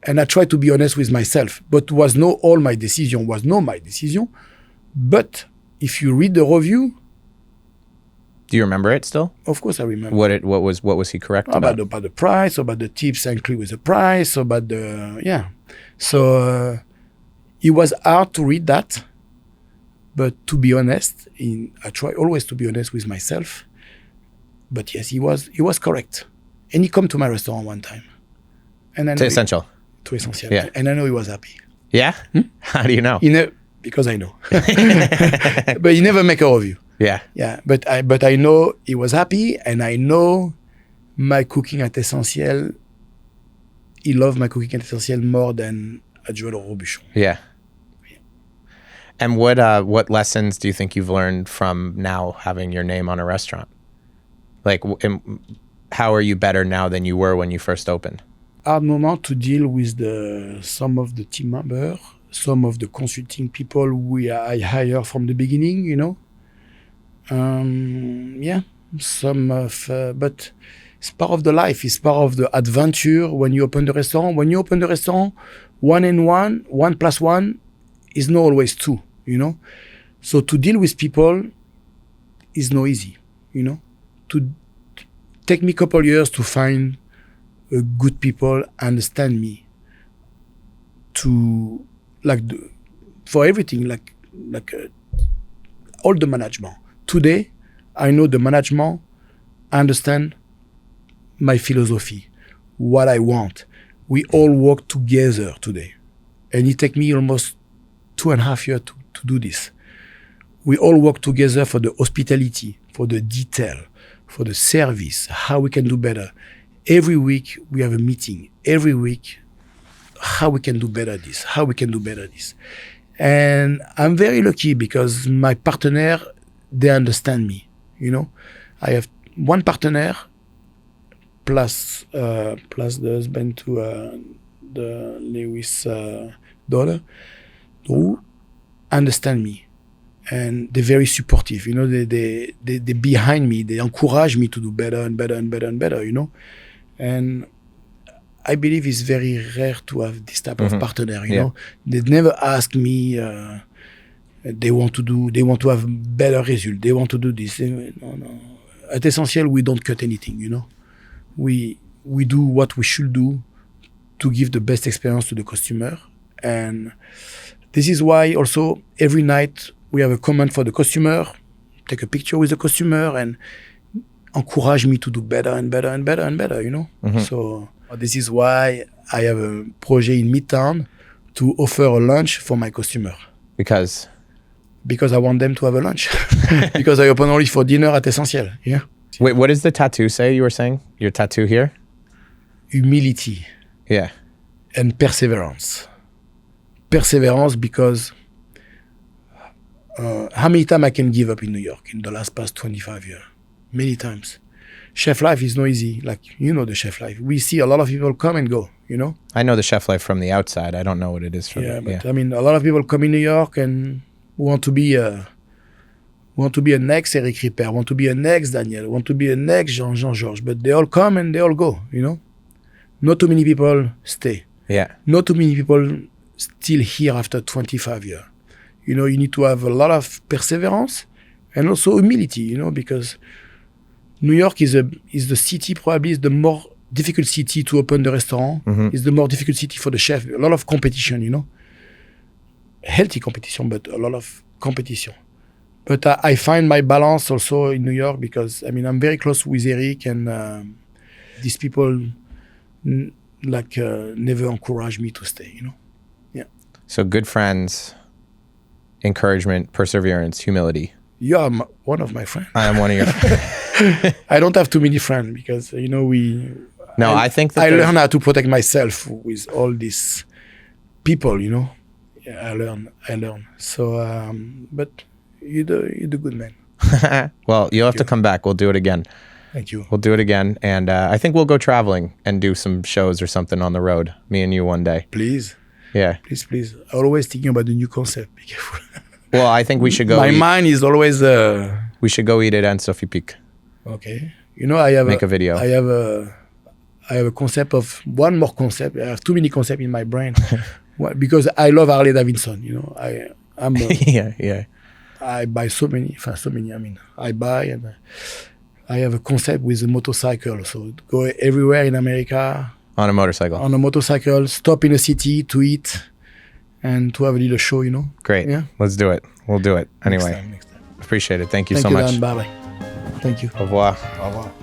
And I try to be honest with myself. But was not all my decision, was not my decision. But if you read the review, Do you remember it still? of course I remember. What was he correct about? About the price, about the tips included with the price, about the So it was hard to read that, but to be honest, I try always to be honest with myself. But yes, he was correct, and he come to my restaurant one time, and I know To Essential. to Essentiel, Yeah. and I know he was happy. Yeah? How do you know? Because I know, but he never make a review. Yeah. Yeah, but I know he was happy, and I know my cooking at Essentiel. He loved my cooking at Essentiel more than at Joël Robuchon. Yeah. And what lessons do you think you've learned from now having your name on a restaurant? Like, how are you better now than you were when you first opened? Hard moment to deal with some of the team members, some of the consulting people I hire from the beginning, you know. But it's part of the life. It's part of the adventure when you open the restaurant. When you open the restaurant, 1 plus 1 is not always 2, you know. So to deal with people is not easy, you know. To take me a couple years to find good people, understand me. For everything, all the management. Today, I know the management understand my philosophy, what I want. We all work together today. And it took me almost 2.5 years to do this. We all work together for the hospitality, for the detail, for the service, how we can do better. Every week, we have a meeting. Every week, how we can do better this, how we can do better this. And I'm very lucky because my partner, they understand me, you know. I have one partner plus the husband to the Lewis daughter who understand me. And they're very supportive, you know. They behind me. They encourage me to do better and better and better and better, you know. And I believe it's very rare to have this type of partner, you know. They never ask me. They want to have better result. They want to do this. No. At Essentiel, we don't cut anything, you know. We do what we should do to give the best experience to the customer. And this is why also every night we have a comment for the customer, take a picture with the customer, and encourage me to do better and better and better and better, you know. So this is why I have a project in Midtown to offer a lunch for my customer. Because I want them to have a lunch. Because I open only for dinner at Essentiel. Yeah. Wait, what does the tattoo say you were saying? Your tattoo here? Humility. Yeah. And perseverance. Perseverance because how many times I can give up in New York in the past 25 years? Many times. Chef life is not easy. Like, you know the chef life. We see a lot of people come and go, you know? I know the chef life from the outside. I don't know what it is from I mean, a lot of people come in New York and want to be want to be a next Eric Ripper, want to be a next Daniel, want to be a next Jean-Georges, but they all come and they all go, you know? Not too many people stay. Yeah. Not too many people still here after 25 years. You know, you need to have a lot of perseverance and also humility, you know, because New York is the city, probably is the more difficult city to open the restaurant. It's the more difficult city for the chef. A lot of competition, you know. Healthy competition, but a lot of competition. But I find my balance also in New York because, I mean, I'm very close with Eric and these people never encourage me to stay, you know. Yeah. So good friends, encouragement, perseverance, humility. You are one of my friends. I am one of your I don't have too many friends because, you know, I think that I learn how to protect myself with all these people, you know. Yeah, I learn. So, but you're the good man. Well, you'll have to come back. We'll do it again. Thank you. We'll do it again. And I think we'll go traveling and do some shows or something on the road, me and you one day. Please. Yeah. Please. I'm always thinking about the new concept. Be careful. Well, I think we should go My mind is always... We should go eat it at Sophie Pic. Okay. You know, I have Make a video. I have a concept of one more concept. I have too many concepts in my brain. Because I love Harley Davidson, you know. I'm yeah. I buy so many. I mean, I buy and I have a concept with a motorcycle. So go everywhere in America. On a motorcycle. On a motorcycle, stop in a city to eat and to have a little show, you know. Great. Yeah. Let's do it. We'll do it. Anyway. Next time. Appreciate it. Thank you Thank so you, much. Dan. Bye-bye. Thank you. Au revoir. Au revoir.